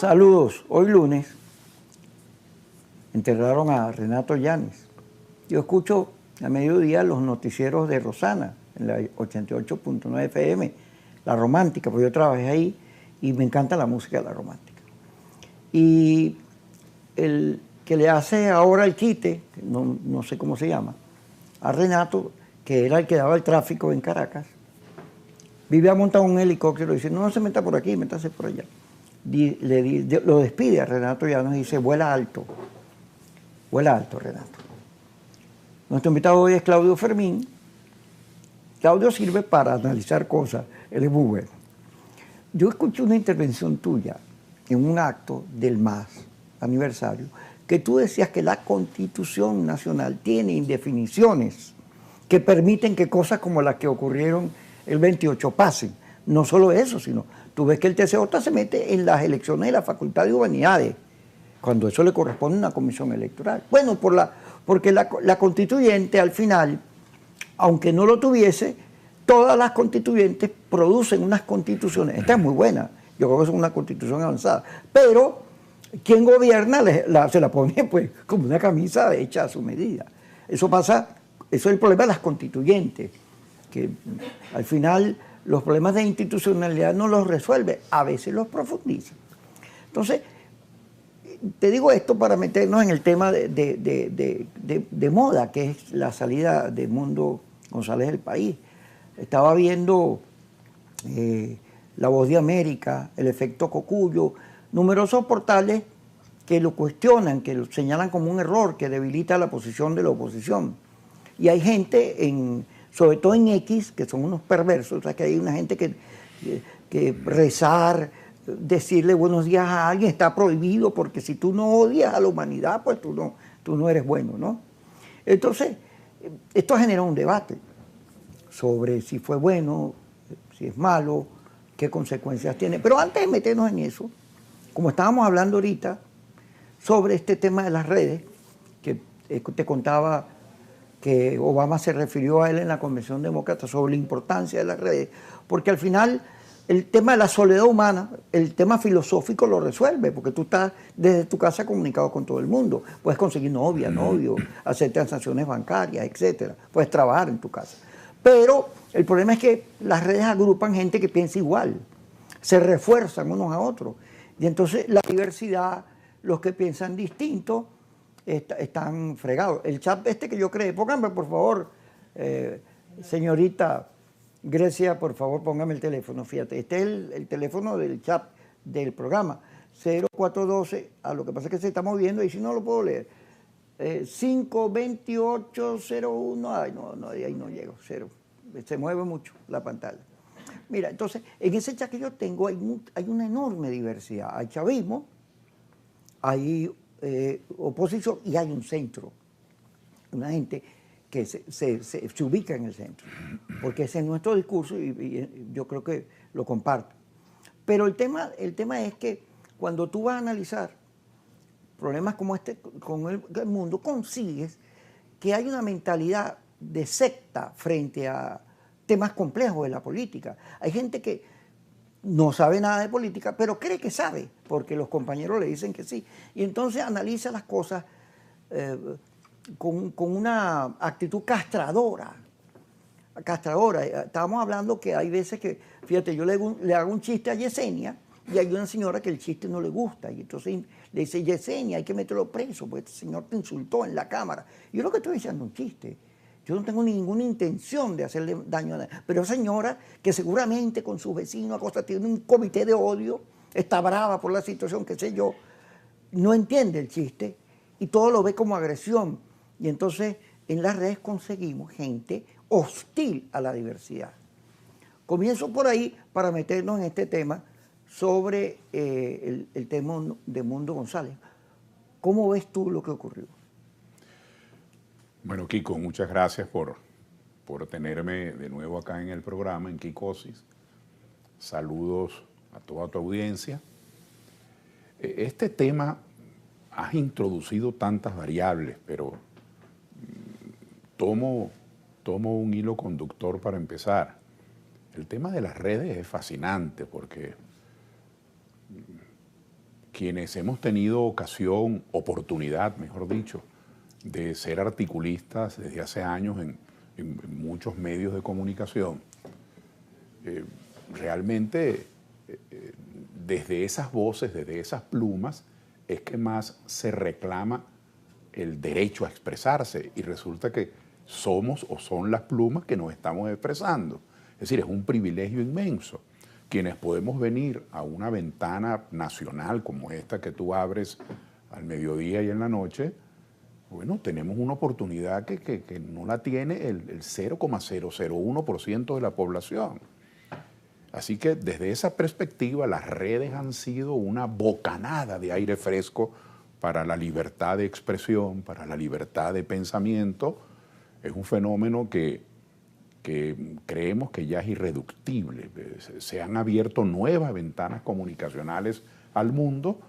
Saludos. Hoy lunes enterraron a Renato Yáñez. Yo escucho a mediodía los noticieros de Rosana, en la 88.9 FM, La Romántica, porque yo trabajé ahí y me encanta la música de La Romántica. Y el que le hace ahora el quite, no sé cómo se llama, a Renato, que era el que daba el tráfico en Caracas, vivía montado en un helicóptero y dice, no se meta por aquí, métase por allá. Lo despide a Renato Llanos y dice, vuela alto Renato. Nuestro invitado hoy es Claudio Fermín. Claudio sirve para analizar cosas, él es muy bueno. Yo escuché una intervención tuya en un acto del MAS aniversario, que tú decías que la Constitución Nacional tiene indefiniciones que permiten que cosas como las que ocurrieron el 28 pasen. No solo eso, sino tú ves que el TCJ se mete en las elecciones de la Facultad de Humanidades, cuando eso le corresponde a una comisión electoral. Bueno, porque la constituyente al final, aunque no lo tuviese, todas las constituyentes producen unas constituciones. Esta es muy buena, yo creo que es una constitución avanzada, pero quien gobierna se la pone pues como una camisa hecha a su medida. Eso es el problema de las constituyentes, que al final los problemas de institucionalidad no los resuelve, a veces los profundiza. Entonces, te digo esto para meternos en el tema de moda, que es la salida de Mundo González del país. Estaba viendo La Voz de América, El Efecto Cocuyo, numerosos portales que lo cuestionan, que lo señalan como un error, que debilita la posición de la oposición. Y hay gente, sobre todo en X, que son unos perversos, o sea, que hay una gente que rezar, decirle buenos días a alguien está prohibido, porque si tú no odias a la humanidad, pues tú no eres bueno, ¿no? Entonces, esto genera un debate sobre si fue bueno, si es malo, qué consecuencias tiene. Pero antes de meternos en eso, como estábamos hablando ahorita sobre este tema de las redes, que te contaba que Obama se refirió a él en la Convención Demócrata sobre la importancia de las redes, porque al final el tema de la soledad humana, el tema filosófico lo resuelve, porque tú estás desde tu casa comunicado con todo el mundo. Puedes conseguir novia, novio, hacer transacciones bancarias, etcétera. Puedes trabajar en tu casa. Pero el problema es que las redes agrupan gente que piensa igual, se refuerzan unos a otros. Y entonces la diversidad, los que piensan distinto, están fregados. El chat que yo creé, pónganme por favor, señorita Grecia, por favor, póngame el teléfono. Fíjate, este es el teléfono del chat del programa. 0412, lo que pasa es que se está moviendo y si no lo puedo leer. 52801, ay, no, ahí no llego, cero. Se mueve mucho la pantalla. Mira, entonces, en ese chat que yo tengo hay una enorme diversidad. Hay chavismo, hay oposición y hay un centro. Una gente que se ubica en el centro, porque ese es nuestro discurso y yo creo que lo comparto. Pero el tema es que cuando tú vas a analizar problemas como este con el mundo, consigues que hay una mentalidad de secta frente a temas complejos de la política. Hay gente que no sabe nada de política, pero cree que sabe, porque los compañeros le dicen que sí. Y entonces analiza las cosas con una actitud castradora. Estábamos hablando que hay veces que, fíjate, yo le hago un chiste a Yesenia y hay una señora que el chiste no le gusta. Y entonces le dice, Yesenia, hay que meterlo preso, porque este señor te insultó en la cámara. Yo lo que estoy diciendo es un chiste. Yo no tengo ninguna intención de hacerle daño a nadie. Pero esa señora, que seguramente con sus vecinos tiene un comité de odio, está brava por la situación, qué sé yo, no entiende el chiste y todo lo ve como agresión. Y entonces en las redes conseguimos gente hostil a la diversidad. Comienzo por ahí para meternos en este tema sobre el tema de Mundo González. ¿Cómo ves tú lo que ocurrió? Bueno, Kiko, muchas gracias por tenerme de nuevo acá en el programa, en Kikosis. Saludos a toda tu audiencia. Este tema has introducido tantas variables, pero tomo un hilo conductor para empezar. El tema de las redes es fascinante porque quienes hemos tenido ocasión, oportunidad, mejor dicho, de ser articulistas desde hace años en muchos medios de comunicación, realmente desde esas voces, desde esas plumas, es que más se reclama el derecho a expresarse, y resulta que somos o son las plumas que nos estamos expresando. Es decir, es un privilegio inmenso. Quienes podemos venir a una ventana nacional como esta que tú abres al mediodía y en la noche, bueno, tenemos una oportunidad que no la tiene el 0,001% de la población. Así que desde esa perspectiva las redes han sido una bocanada de aire fresco para la libertad de expresión, para la libertad de pensamiento. Es un fenómeno que creemos que ya es irreductible. Se han abierto nuevas ventanas comunicacionales al mundo,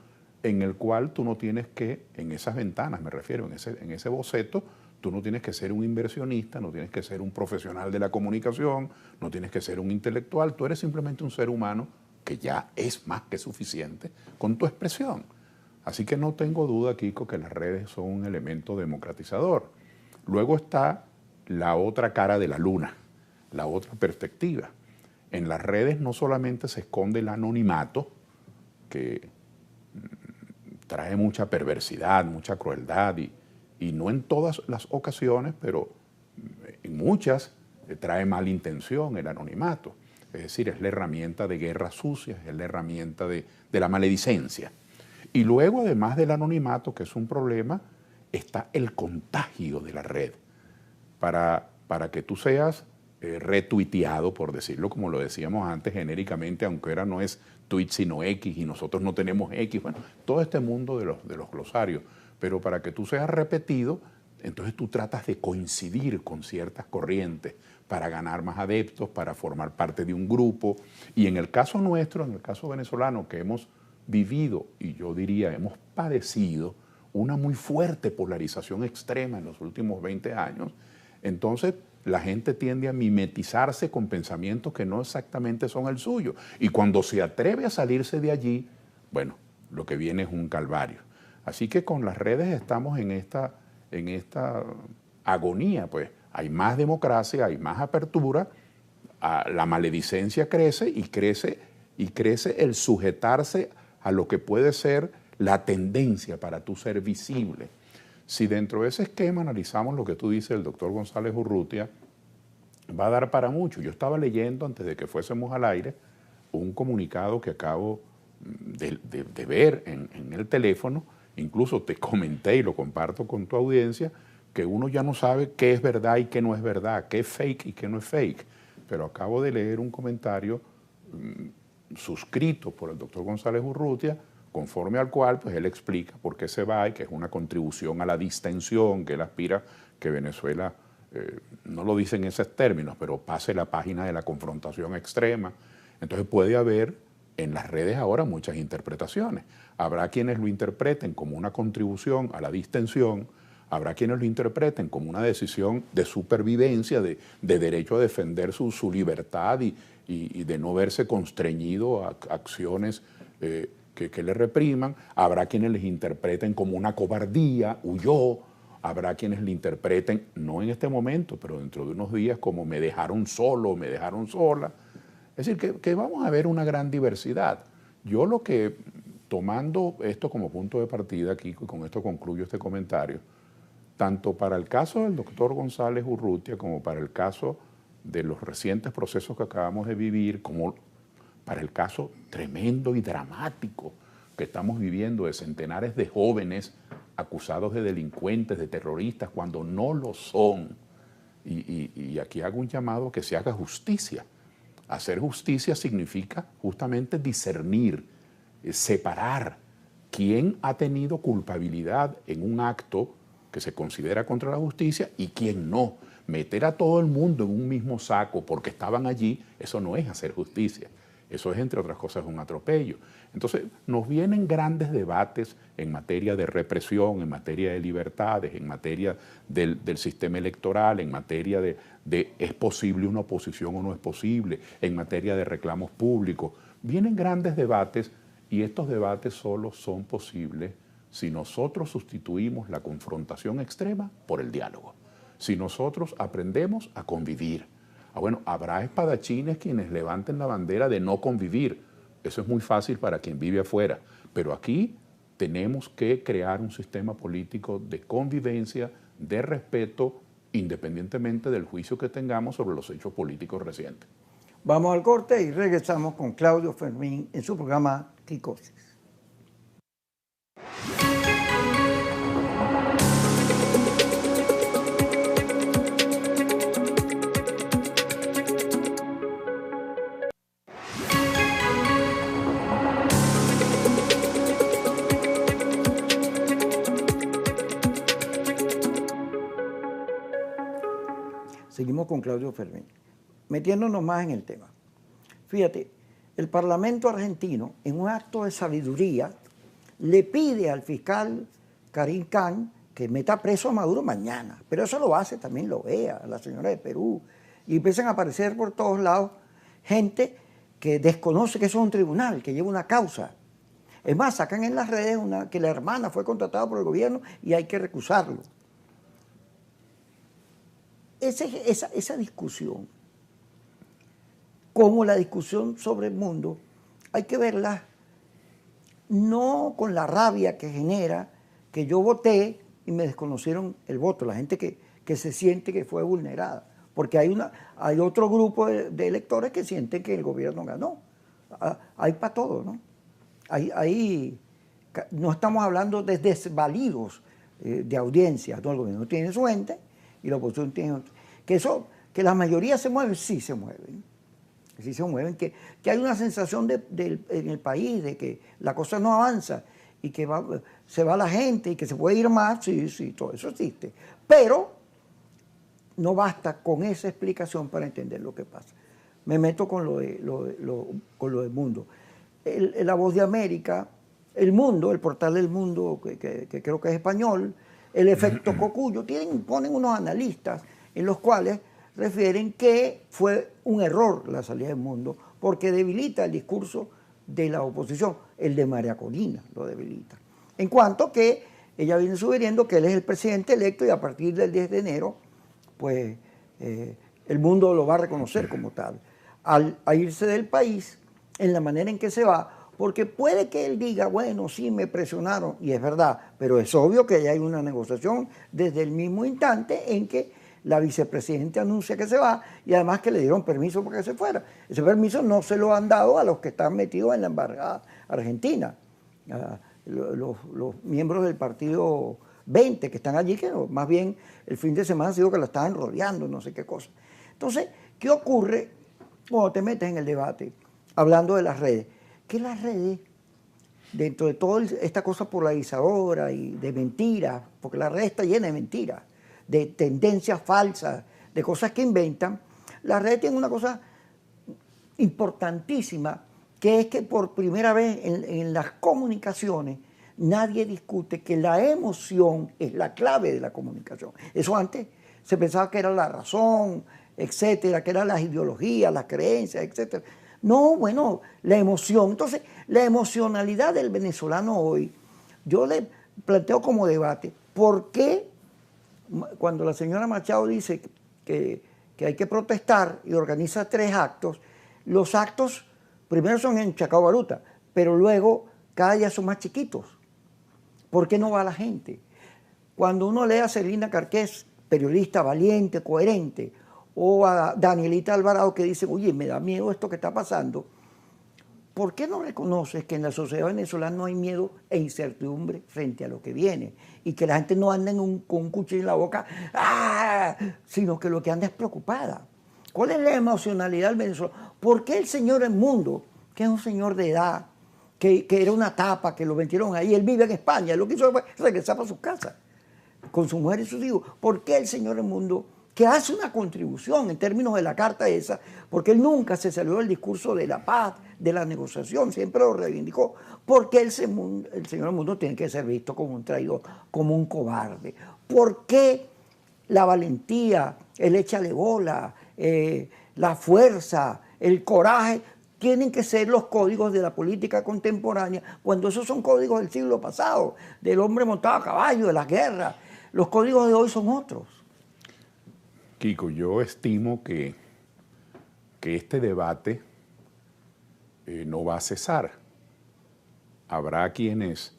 en el cual tú no tienes que, en esas ventanas me refiero, en ese boceto, tú no tienes que ser un inversionista, no tienes que ser un profesional de la comunicación, no tienes que ser un intelectual, tú eres simplemente un ser humano que ya es más que suficiente con tu expresión. Así que no tengo duda, Kiko, que las redes son un elemento democratizador. Luego está la otra cara de la luna, la otra perspectiva. En las redes no solamente se esconde el anonimato, que trae mucha perversidad, mucha crueldad, y no en todas las ocasiones, pero en muchas trae mala intención el anonimato. Es decir, es la herramienta de guerras sucias, es la herramienta de la maledicencia. Y luego, además del anonimato, que es un problema, está el contagio de la red. Para que tú seas retuiteado, por decirlo como lo decíamos antes genéricamente, aunque ahora no es tweet sino X y nosotros no tenemos X, bueno, todo este mundo de los glosarios, pero para que tú seas repetido, entonces tú tratas de coincidir con ciertas corrientes para ganar más adeptos, para formar parte de un grupo. Y en el caso nuestro, en el caso venezolano, que hemos vivido, y yo diría hemos padecido, una muy fuerte polarización extrema en los últimos 20 años, entonces la gente tiende a mimetizarse con pensamientos que no exactamente son el suyo. Y cuando se atreve a salirse de allí, bueno, lo que viene es un calvario. Así que con las redes estamos en esta agonía, pues hay más democracia, hay más apertura, la maledicencia crece y crece el sujetarse a lo que puede ser la tendencia para tú ser visible. Si dentro de ese esquema analizamos lo que tú dices, el doctor González Urrutia, va a dar para mucho. Yo estaba leyendo, antes de que fuésemos al aire, un comunicado que acabo de ver en el teléfono, incluso te comenté y lo comparto con tu audiencia, que uno ya no sabe qué es verdad y qué no es verdad, qué es fake y qué no es fake. Pero acabo de leer un comentario suscrito por el doctor González Urrutia, conforme al cual pues él explica por qué se va y que es una contribución a la distensión, que él aspira que Venezuela, no lo dice en esos términos, pero pase la página de la confrontación extrema. Entonces puede haber en las redes ahora muchas interpretaciones. Habrá quienes lo interpreten como una contribución a la distensión, habrá quienes lo interpreten como una decisión de supervivencia, de derecho a defender su libertad y de no verse constreñido a acciones que le repriman. Habrá quienes les interpreten como una cobardía, huyó. Habrá quienes le interpreten, no en este momento, pero dentro de unos días, como me dejaron solo, me dejaron sola. Es decir, que vamos a ver una gran diversidad. Yo lo que, tomando esto como punto de partida, Kiko, y con esto concluyo este comentario, tanto para el caso del doctor González Urrutia como para el caso de los recientes procesos que acabamos de vivir, como para el caso tremendo y dramático que estamos viviendo de centenares de jóvenes acusados de delincuentes, de terroristas, cuando no lo son. Y aquí hago un llamado a que se haga justicia. Hacer justicia significa justamente discernir, separar quién ha tenido culpabilidad en un acto que se considera contra la justicia y quién no. Meter a todo el mundo en un mismo saco porque estaban allí, eso no es hacer justicia. Eso es, entre otras cosas, un atropello. Entonces, nos vienen grandes debates en materia de represión, en materia de libertades, en materia del sistema electoral, en materia de ¿es posible una oposición o no es posible?, en materia de reclamos públicos. Vienen grandes debates Y estos debates solo son posibles si nosotros sustituimos la confrontación extrema por el diálogo. Si nosotros aprendemos a convivir. Bueno, habrá espadachines quienes levanten la bandera de no convivir. Eso es muy fácil para quien vive afuera. Pero aquí tenemos que crear un sistema político de convivencia, de respeto, independientemente del juicio que tengamos sobre los hechos políticos recientes. Vamos al corte y regresamos con Claudio Fermín en su programa Quicosis. Seguimos con Claudio Fermín, metiéndonos más en el tema. Fíjate, el Parlamento argentino, en un acto de sabiduría, le pide al fiscal Karim Khan que meta preso a Maduro mañana. Pero eso lo hace también la OEA, la señora de Perú. Y empiezan a aparecer por todos lados gente que desconoce que eso es un tribunal, que lleva una causa. Es más, sacan en las redes que la hermana fue contratada por el gobierno y hay que recusarlo. Esa discusión, como la discusión sobre el mundo, hay que verla no con la rabia que genera que yo voté y me desconocieron el voto, la gente que se siente que fue vulnerada, porque hay otro grupo de electores que sienten que el gobierno ganó. Hay para todo, ¿no? No estamos hablando de desvalidos de audiencias, ¿no? El gobierno tiene su ente y la oposición tiene que la mayoría se mueven, sí se mueven. Sí se mueven, que hay una sensación en el país de que la cosa no avanza y que se va la gente y que se puede ir más, sí, todo eso existe. Pero no basta con esa explicación para entender lo que pasa. Me meto con lo del mundo. La Voz de América, El Mundo, el portal del Mundo, que creo que es español, el efecto Cocuyo, ponen unos analistas en los cuales refieren que fue un error la salida del Mundo porque debilita el discurso de la oposición, el de María Corina lo debilita. En cuanto que ella viene sugiriendo que él es el presidente electo y a partir del 10 de enero, pues el mundo lo va a reconocer como tal. A irse del país, en la manera en que se va, porque puede que él diga, bueno, sí, me presionaron, y es verdad, pero es obvio que ya hay una negociación desde el mismo instante en que la vicepresidenta anuncia que se va y además que le dieron permiso para que se fuera. Ese permiso no se lo han dado a los que están metidos en la embajada argentina, los miembros del partido 20 que están allí, que más bien el fin de semana ha sido que la estaban rodeando, no sé qué cosa. Entonces, ¿qué ocurre cuando te metes en el debate hablando de las redes? Que las redes, dentro de toda esta cosa polarizadora y de mentiras, porque la red está llena de mentiras, de tendencias falsas, de cosas que inventan, la red tiene una cosa importantísima, que es que por primera vez en las comunicaciones nadie discute que la emoción es la clave de la comunicación. Eso antes se pensaba que era la razón, etcétera, que eran las ideologías, las creencias, etcétera. No, bueno, la emoción. Entonces, la emocionalidad del venezolano hoy, yo le planteo como debate, ¿por qué cuando la señora Machado dice que hay que protestar y organiza 3 actos, los actos primero son en Chacao Baruta, pero luego cada día son más chiquitos? ¿Por qué no va la gente? Cuando uno lee a Celina Carqués, periodista valiente, coherente, o a Danielita Alvarado que dice, oye, me da miedo esto que está pasando, ¿por qué no reconoces que en la sociedad venezolana no hay miedo e incertidumbre frente a lo que viene? Y que la gente no anda con un cuchillo en la boca, ¡ah!, sino que lo que anda es preocupada. ¿Cuál es la emocionalidad del venezolano? ¿Por qué el señor El Mundo, que es un señor de edad, que era una tapa, que lo metieron ahí, él vive en España, lo que hizo fue regresar para su casa, con su mujer y sus hijos? ¿Por qué el señor El Mundo, que hace una contribución en términos de la carta esa, porque él nunca se salió del discurso de la paz, de la negociación, siempre lo reivindicó, porque el señor El Mundo tiene que ser visto como un traidor, como un cobarde? ¿Por qué la valentía, el échale bola, la fuerza, el coraje, tienen que ser los códigos de la política contemporánea, cuando esos son códigos del siglo pasado, del hombre montado a caballo, de las guerras. Los códigos de hoy son otros. Kiko, yo estimo que este debate no va a cesar. Habrá quienes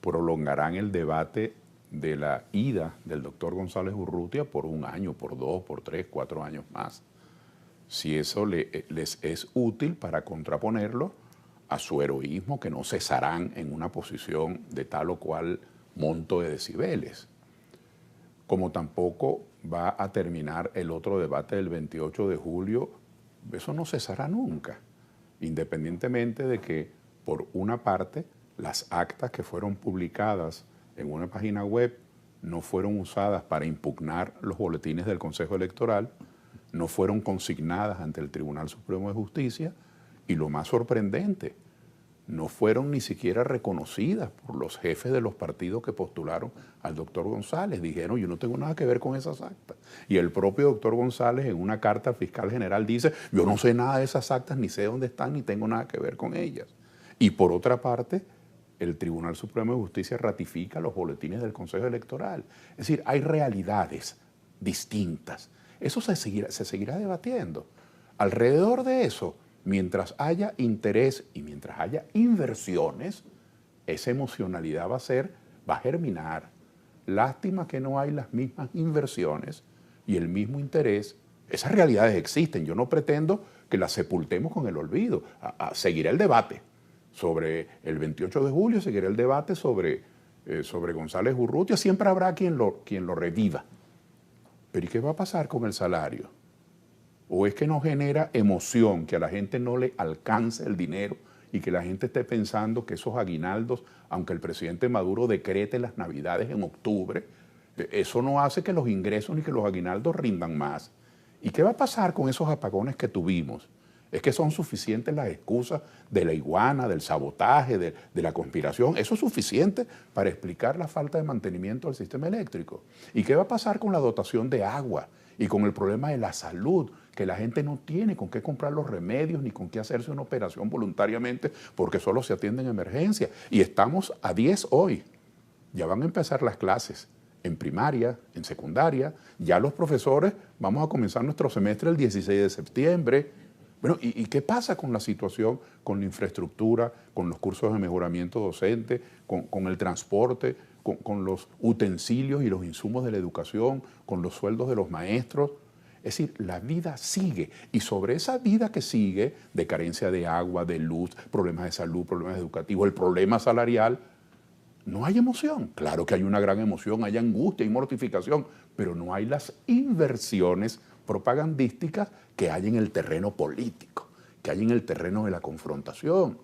prolongarán el debate de la ida del doctor González Urrutia por 1 año, por 2, por 3, 4 años más. Si eso les es útil para contraponerlo a su heroísmo, que no cesarán en una posición de tal o cual monto de decibeles. Como tampoco va a terminar el otro debate del 28 de julio, eso no cesará nunca, independientemente de que, por una parte, las actas que fueron publicadas en una página web no fueron usadas para impugnar los boletines del Consejo Electoral, no fueron consignadas ante el Tribunal Supremo de Justicia y, lo más sorprendente, no fueron ni siquiera reconocidas por los jefes de los partidos que postularon al doctor González. Dijeron, yo no tengo nada que ver con esas actas. Y el propio doctor González, en una carta al fiscal general, dice, yo no sé nada de esas actas, ni sé dónde están, ni tengo nada que ver con ellas. Y por otra parte, el Tribunal Supremo de Justicia ratifica los boletines del Consejo Electoral. Es decir, hay realidades distintas. Eso se seguirá debatiendo. Alrededor de eso, mientras haya interés y mientras haya inversiones, esa emocionalidad va a germinar. Lástima que no hay las mismas inversiones y el mismo interés. Esas realidades existen. Yo no pretendo que las sepultemos con el olvido. Seguirá el debate sobre el 28 de julio, seguirá el debate sobre González Urrutia. Siempre habrá quien lo reviva. Pero ¿y qué va a pasar con el salario? ¿O es que no genera emoción, que a la gente no le alcance el dinero y que la gente esté pensando que esos aguinaldos, aunque el presidente Maduro decrete las navidades en octubre, eso no hace que los ingresos ni que los aguinaldos rindan más? ¿Y qué va a pasar con esos apagones que tuvimos? ¿Es que son suficientes las excusas de la iguana, del sabotaje, de la conspiración? ¿Eso es suficiente para explicar la falta de mantenimiento del sistema eléctrico? ¿Y qué va a pasar con la dotación de agua y con el problema de la salud? Que la gente no tiene con qué comprar los remedios ni con qué hacerse una operación voluntariamente porque solo se atiende en emergencia. Y estamos a 10 hoy. Ya van a empezar las clases en primaria, en secundaria. Ya los profesores vamos a comenzar nuestro semestre el 16 de septiembre. Bueno, ¿y qué pasa con la situación, con la infraestructura, con los cursos de mejoramiento docente, con el transporte, con los utensilios y los insumos de la educación, con los sueldos de los maestros? Es decir, la vida sigue. Y sobre esa vida que sigue, de carencia de agua, de luz, problemas de salud, problemas educativos, el problema salarial, no hay emoción. Claro que hay una gran emoción, hay angustia, hay mortificación, pero no hay las inversiones propagandísticas que hay en el terreno político, que hay en el terreno de la confrontación.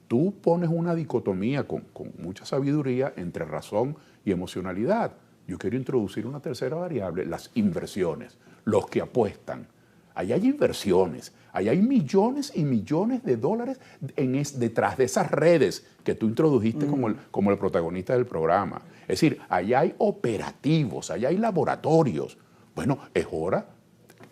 Tú pones una dicotomía con mucha sabiduría entre razón y emocionalidad. Yo quiero introducir una tercera variable, las inversiones, los que apuestan. Ahí hay inversiones, ahí hay millones y millones de dólares detrás de esas redes que tú introdujiste como el protagonista del programa. Es decir, ahí hay operativos, ahí hay laboratorios. Bueno, es hora.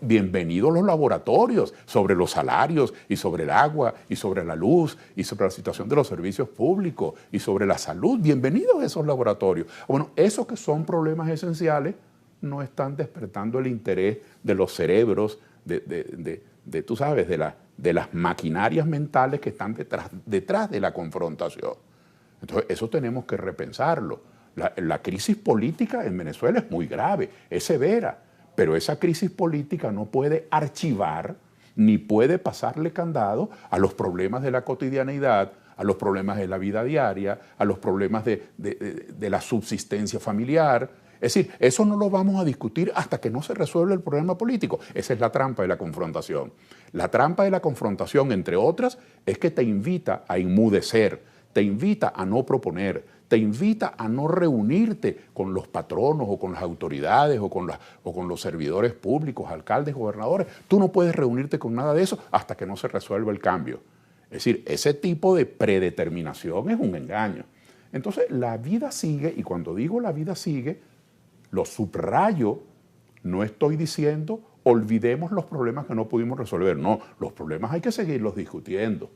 Bienvenidos los laboratorios sobre los salarios y sobre el agua y sobre la luz y sobre la situación de los servicios públicos y sobre la salud. Bienvenidos a esos laboratorios. Bueno, esos que son problemas esenciales no están despertando el interés de los cerebros, tú sabes, de las maquinarias mentales que están detrás de la confrontación. Entonces, eso tenemos que repensarlo. La crisis política en Venezuela es muy grave, es severa. Pero esa crisis política no puede archivar ni puede pasarle candado a los problemas de la cotidianeidad, a los problemas de la vida diaria, a los problemas de la subsistencia familiar. Es decir, eso no lo vamos a discutir hasta que no se resuelva el problema político. Esa es la trampa de la confrontación. La trampa de la confrontación, entre otras, es que te invita a inmudecer, te invita a no proponer, te invita a no reunirte con los patronos o con las autoridades o con los servidores públicos, alcaldes, gobernadores. Tú no puedes reunirte con nada de eso hasta que no se resuelva el cambio. Es decir, ese tipo de predeterminación es un engaño. Entonces, la vida sigue, y cuando digo la vida sigue, lo subrayo, no estoy diciendo olvidemos los problemas que no pudimos resolver. No, los problemas hay que seguirlos discutiendo.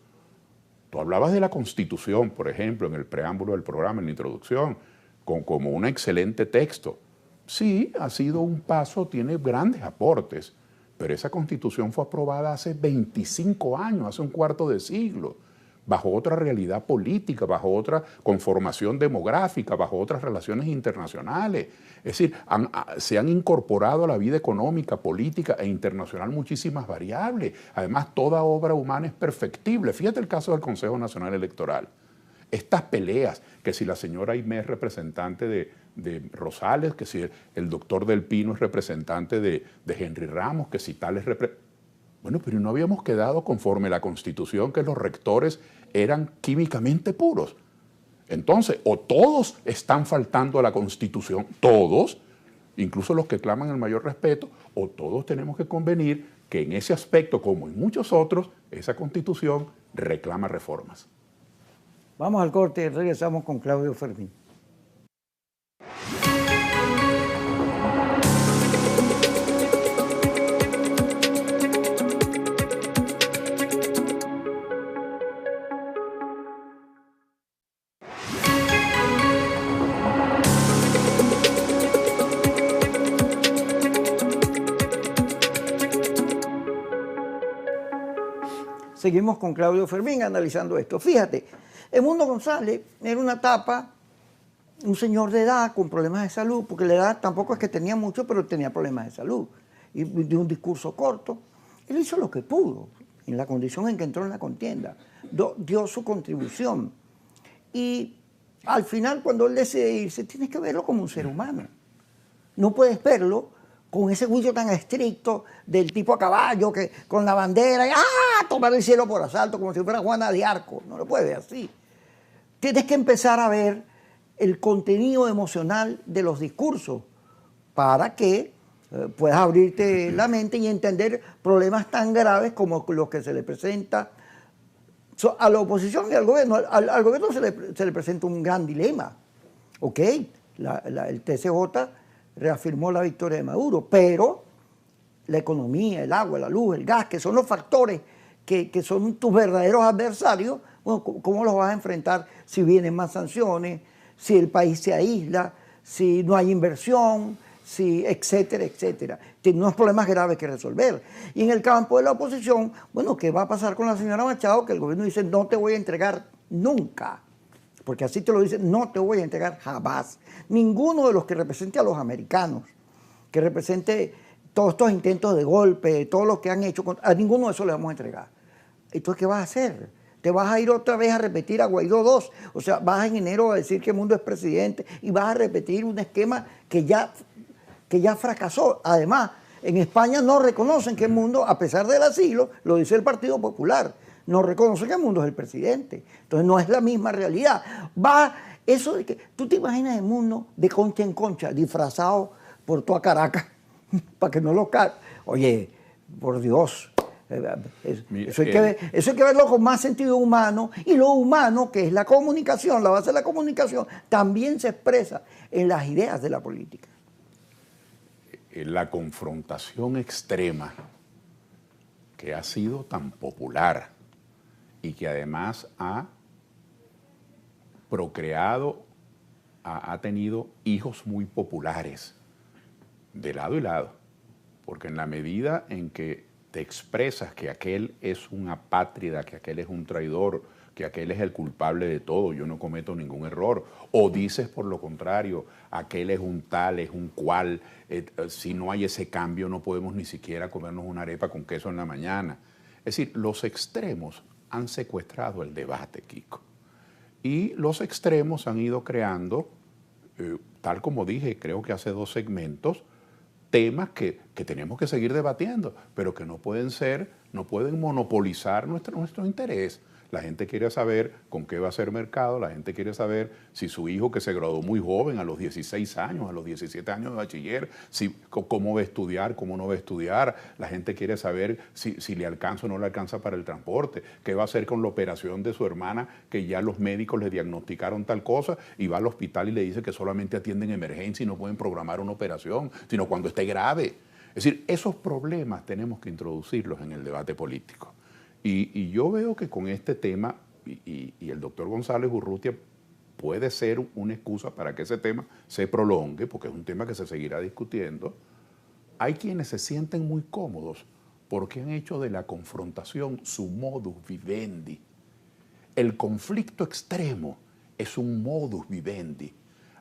Tú hablabas de la Constitución, por ejemplo, en el preámbulo del programa, en la introducción, como un excelente texto. Sí, ha sido un paso, tiene grandes aportes, pero esa Constitución fue aprobada hace 25 años, hace un cuarto de siglo, bajo otra realidad política, bajo otra conformación demográfica, bajo otras relaciones internacionales. Es decir, se han incorporado a la vida económica, política e internacional muchísimas variables. Además, toda obra humana es perfectible. Fíjate el caso del Consejo Nacional Electoral. Estas peleas, que si la señora Aimé es representante de Rosales, que si el doctor Del Pino es representante de Henry Ramos, que si tal es representante... Bueno, pero no habíamos quedado conforme la Constitución que los rectores eran químicamente puros. Entonces, o todos están faltando a la Constitución, todos, incluso los que claman el mayor respeto, o todos tenemos que convenir que en ese aspecto, como en muchos otros, esa Constitución reclama reformas. Vamos al corte y regresamos con Claudio Fermín. Seguimos con Claudio Fermín analizando esto. Fíjate, Edmundo González era una tapa, un señor de edad con problemas de salud, porque la edad tampoco es que tenía mucho, pero tenía problemas de salud. Y de un discurso corto. Él hizo lo que pudo, en la condición en que entró en la contienda. Dio su contribución. Y al final, cuando él decide irse, tienes que verlo como un ser humano. No puedes verlo con ese juicio tan estricto del tipo a caballo, que con la bandera, y tomar el cielo por asalto, como si fuera Juana de Arco. No lo puedes ver así. Tienes que empezar a ver el contenido emocional de los discursos para que puedas abrirte la mente y entender problemas tan graves como los que se le presenta a la oposición y al gobierno. Al gobierno se le presenta un gran dilema. Ok, el TCJ reafirmó la victoria de Maduro, pero la economía, el agua, la luz, el gas, que son los factores que son tus verdaderos adversarios, bueno, ¿cómo los vas a enfrentar si vienen más sanciones, si el país se aísla, si no hay inversión, si etcétera, etcétera? Tiene unos problemas graves que resolver. Y en el campo de la oposición, bueno, ¿qué va a pasar con la señora Machado? Que el gobierno dice, no te voy a entregar nunca. Porque así te lo dicen, no te voy a entregar jamás. Ninguno de los que represente a los americanos, que represente todos estos intentos de golpe, todos los que han hecho, a ninguno de esos le vamos a entregar. Entonces, ¿qué vas a hacer? ¿Te vas a ir otra vez a repetir a Guaidó 2? O sea, vas en enero a decir que Mundo es presidente y vas a repetir un esquema que ya fracasó. Además, en España no reconocen que Mundo, a pesar del asilo, lo dice el Partido Popular, no reconocen que Mundo es el presidente. Entonces, no es la misma realidad. Eso de que tú te imaginas el Mundo de concha en concha, disfrazado por toda Caracas, para que no lo cae. Oye, por Dios. Eso hay que verlo con más sentido humano, y lo humano, que es la comunicación, la base de la comunicación, también se expresa en las ideas de la política. La confrontación extrema que ha sido tan popular y que además ha procreado, ha tenido hijos muy populares de lado y lado, porque en la medida en que te expresas que aquel es un apátrida, que aquel es un traidor, que aquel es el culpable de todo, yo no cometo ningún error, o dices por lo contrario, aquel es un tal, es un cual, si no hay ese cambio no podemos ni siquiera comernos una arepa con queso en la mañana. Es decir, los extremos han secuestrado el debate, Kiko, y los extremos han ido creando, tal como dije, creo que hace 2 segmentos, temas que tenemos que seguir debatiendo, pero que no pueden monopolizar nuestro interés. La gente quiere saber con qué va a ser mercado, la gente quiere saber si su hijo, que se graduó muy joven, a los 16 años, a los 17 años de bachiller, cómo va a estudiar, cómo no va a estudiar. La gente quiere saber si le alcanza o no le alcanza para el transporte, qué va a hacer con la operación de su hermana, que ya los médicos le diagnosticaron tal cosa, y va al hospital y le dice que solamente atienden emergencia y no pueden programar una operación, sino cuando esté grave. Es decir, esos problemas tenemos que introducirlos en el debate político. Y yo veo que con este tema, y el doctor González Urrutia puede ser una excusa para que ese tema se prolongue, porque es un tema que se seguirá discutiendo. Hay quienes se sienten muy cómodos porque han hecho de la confrontación su modus vivendi. El conflicto extremo es un modus vivendi.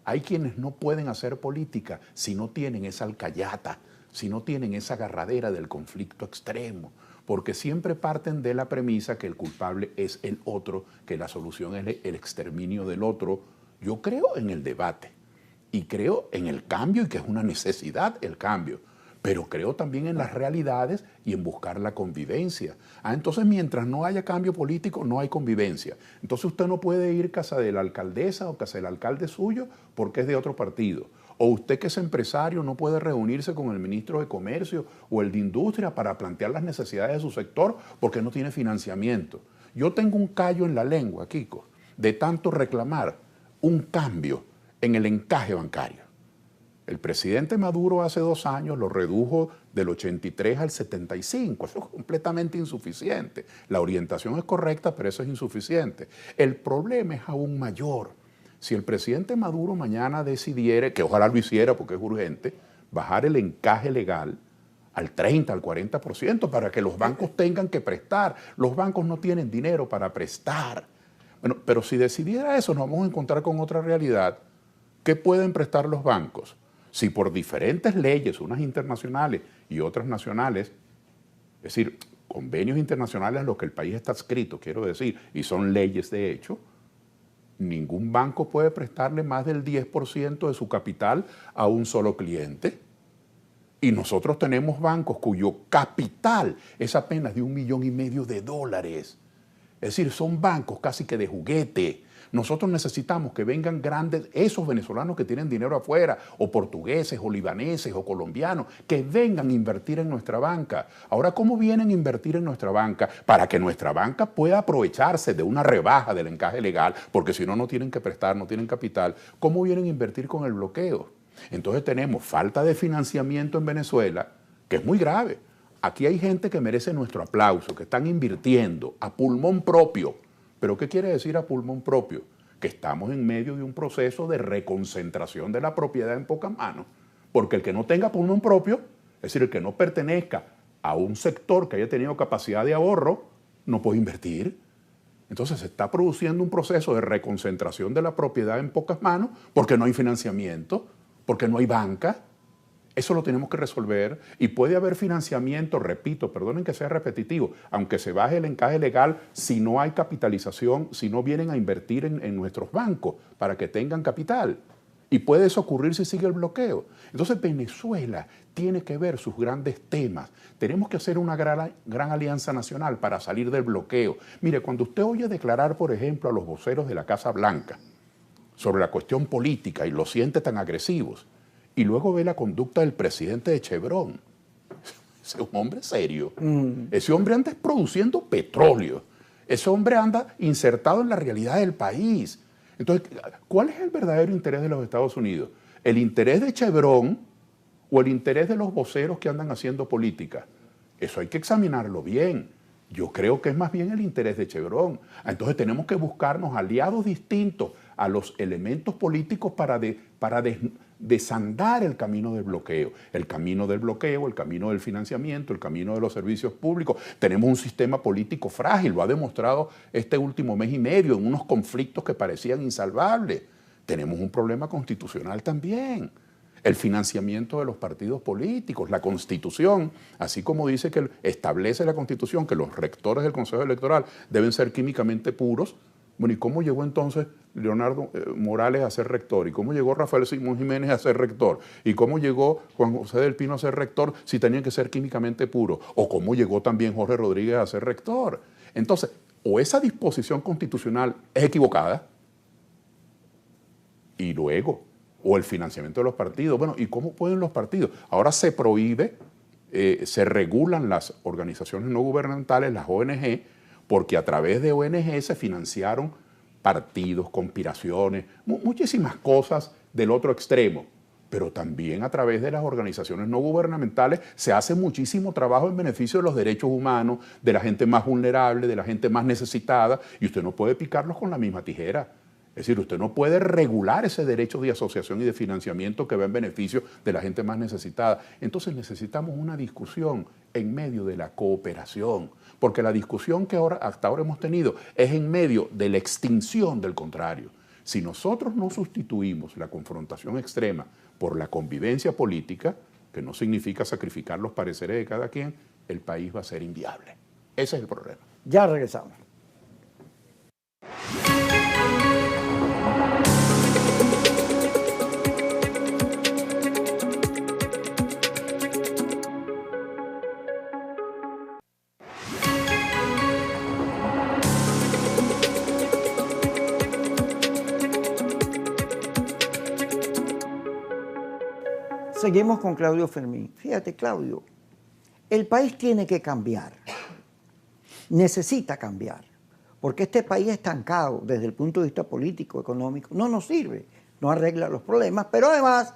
Hay quienes no pueden hacer política si no tienen esa alcayata, si no tienen esa agarradera del conflicto extremo, porque siempre parten de la premisa que el culpable es el otro, que la solución es el exterminio del otro. Yo creo en el debate y creo en el cambio y que es una necesidad el cambio, pero creo también en las realidades y en buscar la convivencia. Entonces, mientras no haya cambio político, no hay convivencia. Entonces usted no puede ir a casa de la alcaldesa o casa del alcalde suyo porque es de otro partido. O usted que es empresario no puede reunirse con el ministro de Comercio o el de Industria para plantear las necesidades de su sector porque no tiene financiamiento. Yo tengo un callo en la lengua, Kiko, de tanto reclamar un cambio en el encaje bancario. El presidente Maduro hace 2 años lo redujo del 83 al 75. Eso es completamente insuficiente. La orientación es correcta, pero eso es insuficiente. El problema es aún mayor. Si el presidente Maduro mañana decidiera, que ojalá lo hiciera porque es urgente, bajar el encaje legal al 30, al 40% para que los bancos tengan que prestar. Los bancos no tienen dinero para prestar. Bueno, pero si decidiera eso, nos vamos a encontrar con otra realidad. ¿Qué pueden prestar los bancos? Si por diferentes leyes, unas internacionales y otras nacionales, es decir, convenios internacionales a los que el país está adscrito, quiero decir, y son leyes de hecho, ningún banco puede prestarle más del 10% de su capital a un solo cliente. Y nosotros tenemos bancos cuyo capital es apenas de $1,500,000. Es decir, son bancos casi que de juguete. Nosotros necesitamos que vengan grandes, esos venezolanos que tienen dinero afuera, o portugueses, o libaneses, o colombianos, que vengan a invertir en nuestra banca. Ahora, ¿cómo vienen a invertir en nuestra banca? Para que nuestra banca pueda aprovecharse de una rebaja del encaje legal, porque si no, no tienen que prestar, no tienen capital. ¿Cómo vienen a invertir con el bloqueo? Entonces tenemos falta de financiamiento en Venezuela, que es muy grave. Aquí hay gente que merece nuestro aplauso, que están invirtiendo a pulmón propio. ¿Pero qué quiere decir a pulmón propio? Que estamos en medio de un proceso de reconcentración de la propiedad en pocas manos. Porque el que no tenga pulmón propio, es decir, el que no pertenezca a un sector que haya tenido capacidad de ahorro, no puede invertir. Entonces se está produciendo un proceso de reconcentración de la propiedad en pocas manos porque no hay financiamiento, porque no hay banca. Eso lo tenemos que resolver y puede haber financiamiento, repito, perdonen que sea repetitivo, aunque se baje el encaje legal, si no hay capitalización, si no vienen a invertir en nuestros bancos para que tengan capital. Y puede eso ocurrir si sigue el bloqueo. Entonces Venezuela tiene que ver sus grandes temas. Tenemos que hacer una gran alianza nacional para salir del bloqueo. Mire, cuando usted oye declarar, por ejemplo, a los voceros de la Casa Blanca sobre la cuestión política y los siente tan agresivos, y luego ve la conducta del presidente de Chevron. Ese es un hombre serio. Ese hombre anda produciendo petróleo. Ese hombre anda insertado en la realidad del país. Entonces, ¿cuál es el verdadero interés de los Estados Unidos? ¿El interés de Chevron o el interés de los voceros que andan haciendo política? Eso hay que examinarlo bien. Yo creo que es más bien el interés de Chevron. Entonces tenemos que buscarnos aliados distintos a los elementos políticos para desandar el camino del bloqueo. El camino del bloqueo, el camino del financiamiento, el camino de los servicios públicos. Tenemos un sistema político frágil, lo ha demostrado este último mes y medio en unos conflictos que parecían insalvables. Tenemos un problema constitucional también. El financiamiento de los partidos políticos, la Constitución, así como dice que establece la Constitución que los rectores del Consejo Electoral deben ser químicamente puros. Bueno, ¿y cómo llegó entonces Leonardo Morales a ser rector? ¿Y cómo llegó Rafael Simón Jiménez a ser rector? ¿Y cómo llegó Juan José del Pino a ser rector si tenían que ser químicamente puros? ¿O cómo llegó también Jorge Rodríguez a ser rector? Entonces, o esa disposición constitucional es equivocada, y luego, o el financiamiento de los partidos. Bueno, ¿y cómo pueden los partidos? Ahora se prohíbe, se regulan las organizaciones no gubernamentales, las ONG, porque a través de ONG se financiaron partidos, conspiraciones, muchísimas cosas del otro extremo. pero también a través de las organizaciones no gubernamentales se hace muchísimo trabajo en beneficio de los derechos humanos, de la gente más vulnerable, de la gente más necesitada, y usted no puede picarlos con la misma tijera. Es decir, usted no puede regular ese derecho de asociación y de financiamiento que va en beneficio de la gente más necesitada. Entonces necesitamos una discusión en medio de la cooperación, porque la discusión que hasta ahora hemos tenido es en medio de la extinción del contrario. Si nosotros no sustituimos la confrontación extrema por la convivencia política, que no significa sacrificar los pareceres de cada quien, el país va a ser inviable. Ese es el problema. Ya regresamos. Seguimos con Claudio Fermín. Fíjate, Claudio, el país tiene que cambiar, necesita cambiar, porque este país estancado desde el punto de vista político, económico, no nos sirve, no arregla los problemas, pero además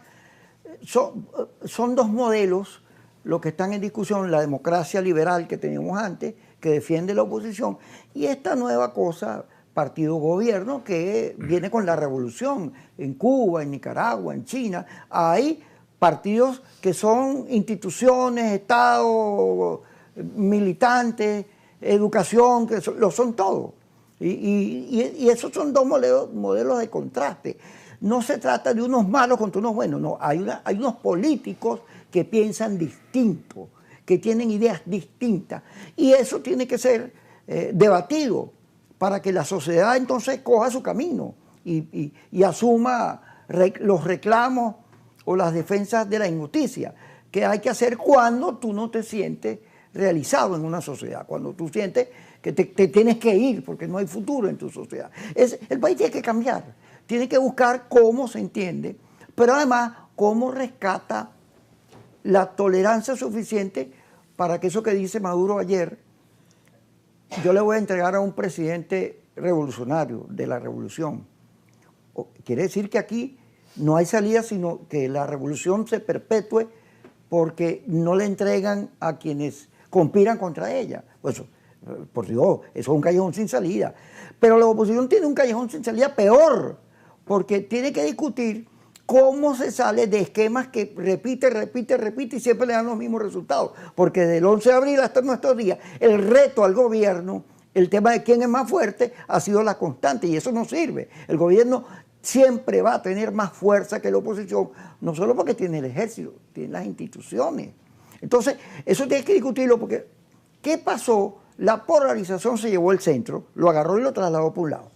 son dos modelos los que están en discusión, la democracia liberal que teníamos antes, que defiende la oposición, y esta nueva cosa, partido gobierno, que viene con la revolución en Cuba, en Nicaragua, en China. Hay partidos que son instituciones, Estado, militantes, educación, que lo son todo. Y esos son dos modelos de contraste. No se trata de unos malos contra unos buenos, no. Hay unos políticos que piensan distinto, que tienen ideas distintas. Y eso tiene que ser debatido para que la sociedad entonces coja su camino y asuma los reclamos o las defensas de la injusticia, que hay que hacer cuando tú no te sientes realizado en una sociedad, cuando tú sientes que te tienes que ir porque no hay futuro en tu sociedad. El país tiene que cambiar, tiene que buscar cómo se entiende, pero además cómo rescata la tolerancia suficiente para que eso que dice Maduro ayer, yo le voy a entregar a un presidente revolucionario de la revolución. Quiere decir que aquí no hay salida, sino que la revolución se perpetúe porque no le entregan a quienes conspiran contra ella. Pues, por Dios, eso es un callejón sin salida. Pero la oposición tiene un callejón sin salida peor, porque tiene que discutir cómo se sale de esquemas que repite y siempre le dan los mismos resultados. Porque desde el 11 de abril hasta nuestros días, el reto al gobierno, el tema de quién es más fuerte, ha sido la constante, y eso no sirve. El gobierno siempre va a tener más fuerza que la oposición, no solo porque tiene el ejército, tiene las instituciones. Entonces, eso tiene que discutirlo, porque ¿qué pasó? La polarización se llevó al centro, lo agarró y lo trasladó por un lado.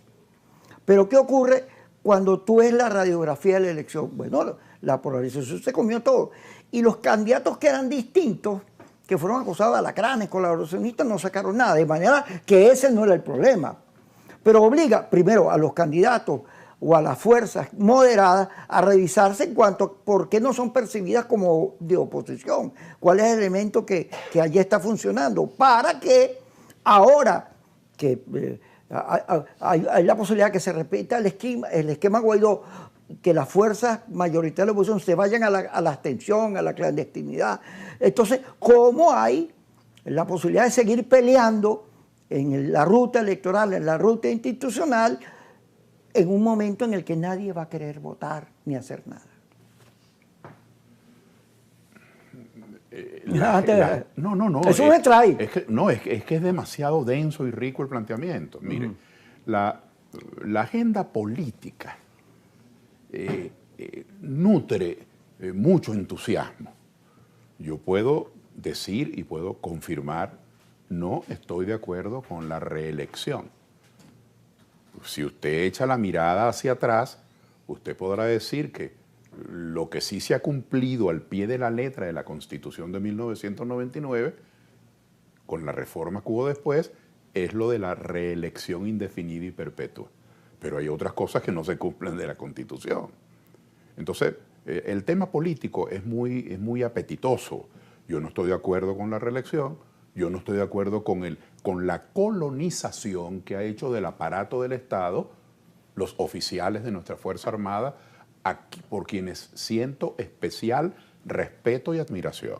Pero ¿qué ocurre cuando tú ves la radiografía de la elección? Bueno, la polarización se comió todo. Y los candidatos que eran distintos, que fueron acusados de alacranes, colaboracionistas, no sacaron nada, de manera que ese no era el problema. Pero obliga primero a los candidatos o a las fuerzas moderadas a revisarse en cuanto a por qué no son percibidas como de oposición, cuál es el elemento que allí está funcionando, para que ahora que hay la posibilidad que se repita el esquema Guaidó, que las fuerzas mayoritarias de la oposición se vayan a la abstención, a la clandestinidad. Entonces, ¿cómo hay la posibilidad de seguir peleando en la ruta electoral, en la ruta institucional, en un momento en el que nadie va a querer votar ni hacer nada? No. Eso me trae. Es que es demasiado denso y rico el planteamiento. Mire, la agenda política nutre mucho entusiasmo. Yo puedo decir y puedo confirmar, no estoy de acuerdo con la reelección. Si usted echa la mirada hacia atrás, usted podrá decir que lo que sí se ha cumplido al pie de la letra de la Constitución de 1999, con la reforma que hubo después, es lo de la reelección indefinida y perpetua. Pero hay otras cosas que no se cumplen de la Constitución. Entonces, el tema político es muy apetitoso. Yo no estoy de acuerdo con la reelección, yo no estoy de acuerdo con la colonización que ha hecho del aparato del Estado los oficiales de nuestra Fuerza Armada por quienes siento especial respeto y admiración,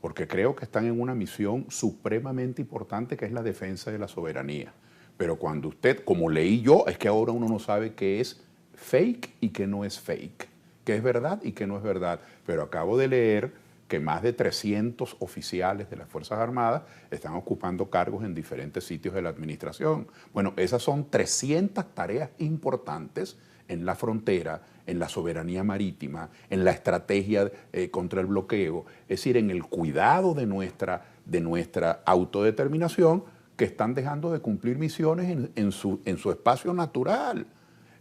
porque creo que están en una misión supremamente importante que es la defensa de la soberanía. Pero cuando usted, como leí yo, es que ahora uno no sabe qué es fake y qué no es fake, qué es verdad y qué no es verdad. Pero acabo de leer que más de 300 oficiales de las Fuerzas Armadas están ocupando cargos en diferentes sitios de la administración. Bueno, esas son 300 tareas importantes en la frontera, en la soberanía marítima, en la estrategia contra el bloqueo, es decir, en el cuidado de nuestra autodeterminación, que están dejando de cumplir misiones en su espacio natural.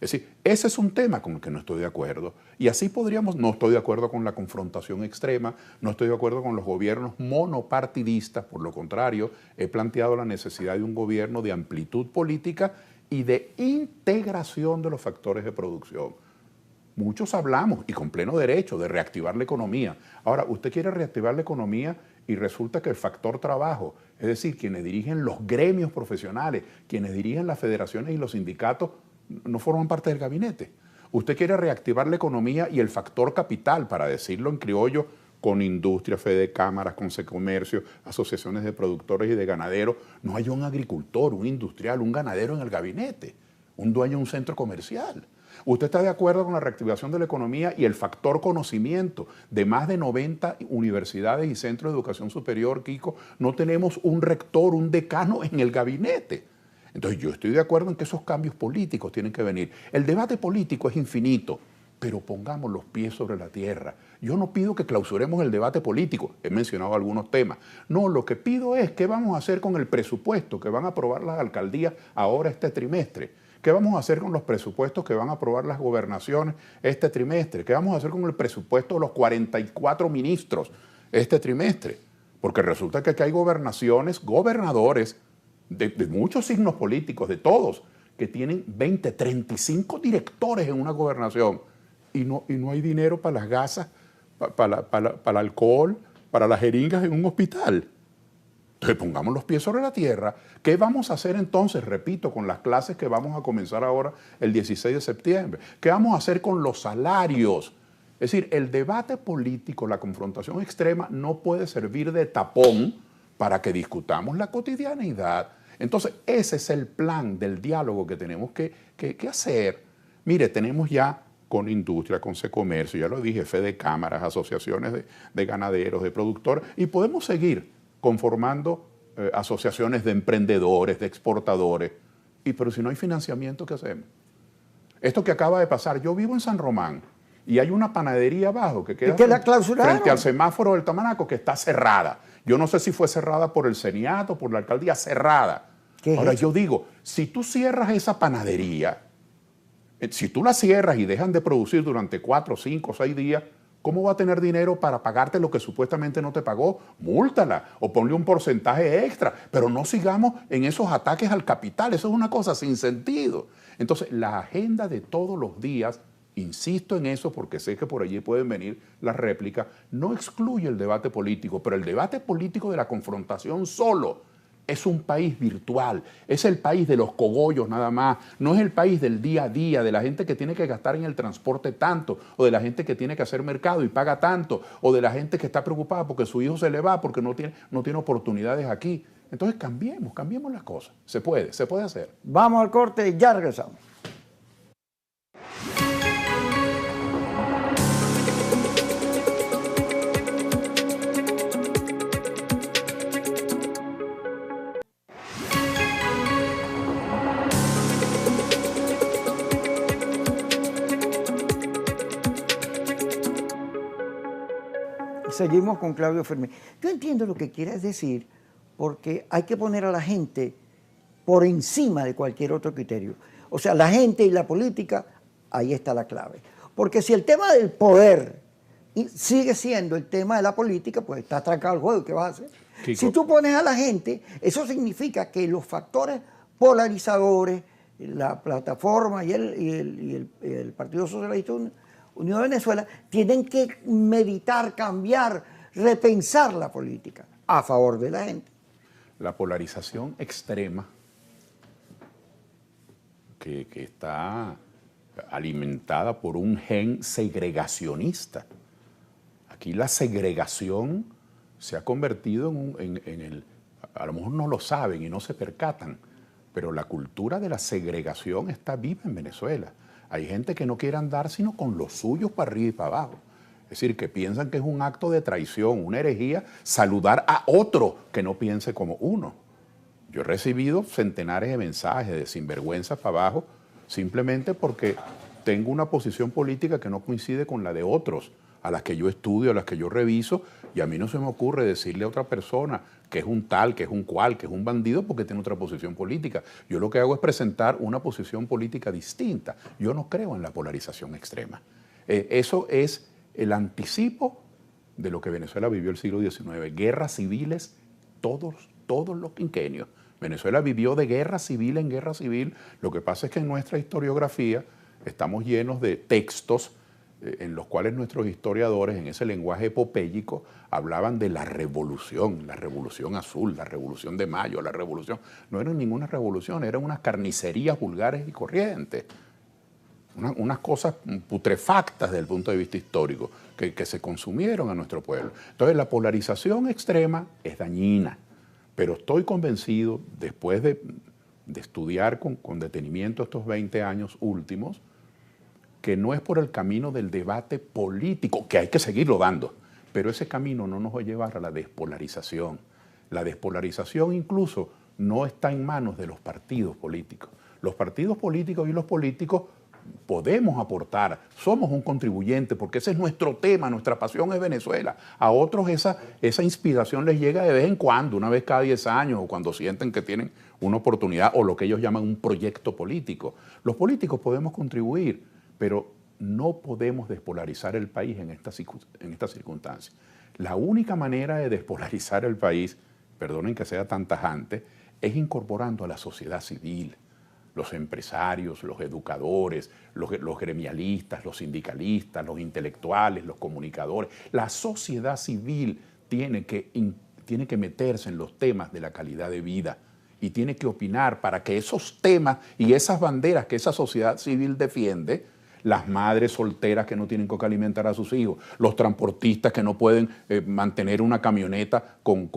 Es decir, ese es un tema con el que no estoy de acuerdo. Y así podríamos, no estoy de acuerdo con la confrontación extrema, no estoy de acuerdo con los gobiernos monopartidistas, por lo contrario, he planteado la necesidad de un gobierno de amplitud política y de integración de los factores de producción. Muchos hablamos, y con pleno derecho, de reactivar la economía. Ahora, usted quiere reactivar la economía y resulta que el factor trabajo, es decir, quienes dirigen los gremios profesionales, quienes dirigen las federaciones y los sindicatos, no forman parte del gabinete. Usted quiere reactivar la economía y el factor capital, para decirlo en criollo, con industria, fede cámaras, con comercio, asociaciones de productores y de ganaderos. No hay un agricultor, un industrial, un ganadero en el gabinete, un dueño de un centro comercial. ¿Usted está de acuerdo con la reactivación de la economía y el factor conocimiento? De más de 90 universidades y centros de educación superior, Kiko, no tenemos un rector, un decano en el gabinete. Entonces yo estoy de acuerdo en que esos cambios políticos tienen que venir. El debate político es infinito, pero pongamos los pies sobre la tierra. Yo no pido que clausuremos el debate político, he mencionado algunos temas. No, lo que pido es qué vamos a hacer con el presupuesto que van a aprobar las alcaldías ahora este trimestre. ¿Qué vamos a hacer con los presupuestos que van a aprobar las gobernaciones este trimestre? ¿Qué vamos a hacer con el presupuesto de los 44 ministros este trimestre? Porque resulta que aquí hay gobernaciones, gobernadores de muchos signos políticos, de todos, que tienen 20, 35 directores en una gobernación y no hay dinero para las gasas, para el alcohol, para las jeringas en un hospital. Entonces pongamos los pies sobre la tierra. ¿Qué vamos a hacer entonces, repito, con las clases que vamos a comenzar ahora el 16 de septiembre? ¿Qué vamos a hacer con los salarios? Es decir, el debate político, la confrontación extrema no puede servir de tapón para que discutamos la cotidianidad. Entonces ese es el plan del diálogo que tenemos que hacer. Mire, tenemos ya con industria, con comercio, ya lo dije, fede cámaras, asociaciones de ganaderos, de productores, y podemos seguir conformando asociaciones de emprendedores, de exportadores. Pero si no hay financiamiento, ¿qué hacemos? Esto que acaba de pasar, yo vivo en San Román y hay una panadería abajo que queda frente al semáforo del Tamanaco que está cerrada. Yo no sé si fue cerrada por el CENIAT o por la alcaldía, cerrada. Ahora yo digo, si tú cierras esa panadería, si tú la cierras y dejan de producir durante 4, 5, 6 días, ¿cómo va a tener dinero para pagarte lo que supuestamente no te pagó? Múltala o ponle un porcentaje extra, pero no sigamos en esos ataques al capital. Eso es una cosa sin sentido. Entonces, la agenda de todos los días, insisto en eso porque sé que por allí pueden venir las réplicas, no excluye el debate político, pero el debate político de la confrontación solo es un país virtual, es el país de los cogollos nada más, no es el país del día a día, de la gente que tiene que gastar en el transporte tanto, o de la gente que tiene que hacer mercado y paga tanto, o de la gente que está preocupada porque su hijo se le va, porque no tiene oportunidades aquí. Entonces cambiemos las cosas, se puede hacer. Vamos al corte y ya regresamos. Seguimos con Claudio Fermín. Yo entiendo lo que quieres decir porque hay que poner a la gente por encima de cualquier otro criterio. O sea, la gente y la política, ahí está la clave. Porque si el tema del poder sigue siendo el tema de la política, pues está trancado el juego. ¿Qué vas a hacer? Kiko. Si tú pones a la gente, eso significa que los factores polarizadores, la plataforma y el Partido Socialista Unión de Venezuela, tienen que meditar, cambiar, repensar la política a favor de la gente. La polarización extrema que está alimentada por un gen segregacionista. Aquí la segregación se ha convertido a lo mejor no lo saben y no se percatan, pero la cultura de la segregación está viva en Venezuela. Hay gente que no quiere andar sino con los suyos para arriba y para abajo. Es decir, que piensan que es un acto de traición, una herejía, saludar a otro que no piense como uno. Yo he recibido centenares de mensajes de sinvergüenza para abajo simplemente porque tengo una posición política que no coincide con la de otros, a las que yo estudio, a las que yo reviso, y a mí no se me ocurre decirle a otra persona que es un tal, que es un cual, que es un bandido porque tiene otra posición política. Yo lo que hago es presentar una posición política distinta. Yo no creo en la polarización extrema. Eso es el anticipo de lo que Venezuela vivió el siglo XIX. Guerras civiles todos los quinquenios. Venezuela vivió de guerra civil en guerra civil. Lo que pasa es que en nuestra historiografía estamos llenos de textos en los cuales nuestros historiadores, en ese lenguaje epopéyico, hablaban de la revolución azul, la revolución de mayo, la revolución. No era ninguna revolución, eran unas carnicerías vulgares y corrientes. Unas cosas putrefactas desde el punto de vista histórico que se consumieron a nuestro pueblo. Entonces la polarización extrema es dañina, pero estoy convencido, después de estudiar con detenimiento estos 20 años últimos, que no es por el camino del debate político, que hay que seguirlo dando, pero ese camino no nos va a llevar a la despolarización. La despolarización incluso no está en manos de los partidos políticos. Los partidos políticos y los políticos podemos aportar, somos un contribuyente, porque ese es nuestro tema, nuestra pasión es Venezuela. A otros esa inspiración les llega de vez en cuando, una vez cada 10 años, o cuando sienten que tienen una oportunidad, o lo que ellos llaman un proyecto político. Los políticos podemos contribuir, pero no podemos despolarizar el país en estas circunstancias. La única manera de despolarizar el país, perdonen que sea tan tajante, es incorporando a la sociedad civil, los empresarios, los educadores, los gremialistas, los sindicalistas, los intelectuales, los comunicadores. La sociedad civil tiene que meterse en los temas de la calidad de vida y tiene que opinar para que esos temas y esas banderas que esa sociedad civil defiende, las madres solteras que no tienen con qué alimentar a sus hijos, los transportistas que no pueden mantener una camioneta con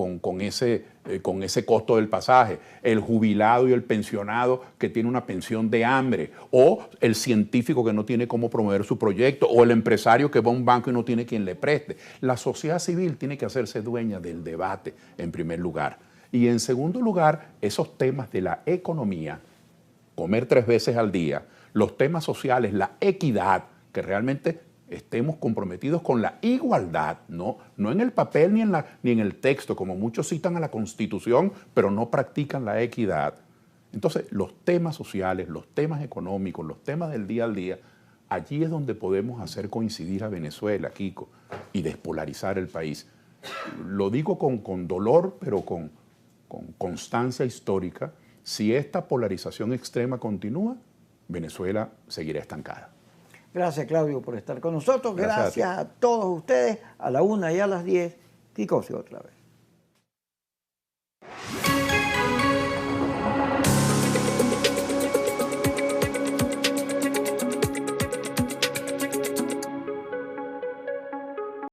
ese costo del pasaje, el jubilado y el pensionado que tiene una pensión de hambre, o el científico que no tiene cómo promover su proyecto, o el empresario que va a un banco y no tiene quien le preste. La sociedad civil tiene que hacerse dueña del debate, en primer lugar. Y en segundo lugar, esos temas de la economía, comer 3 veces al día, los temas sociales, la equidad, que realmente estemos comprometidos con la igualdad, no en el papel ni en el texto, como muchos citan a la Constitución, pero no practican la equidad. Entonces, los temas sociales, los temas económicos, los temas del día al día, allí es donde podemos hacer coincidir a Venezuela, Kiko, y despolarizar el país. Lo digo con dolor, pero con constancia histórica. Si esta polarización extrema continúa, Venezuela seguirá estancada. Gracias, Claudio, por estar con nosotros. Gracias a todos ustedes. A la 1 y a las 10, Kiko otra vez.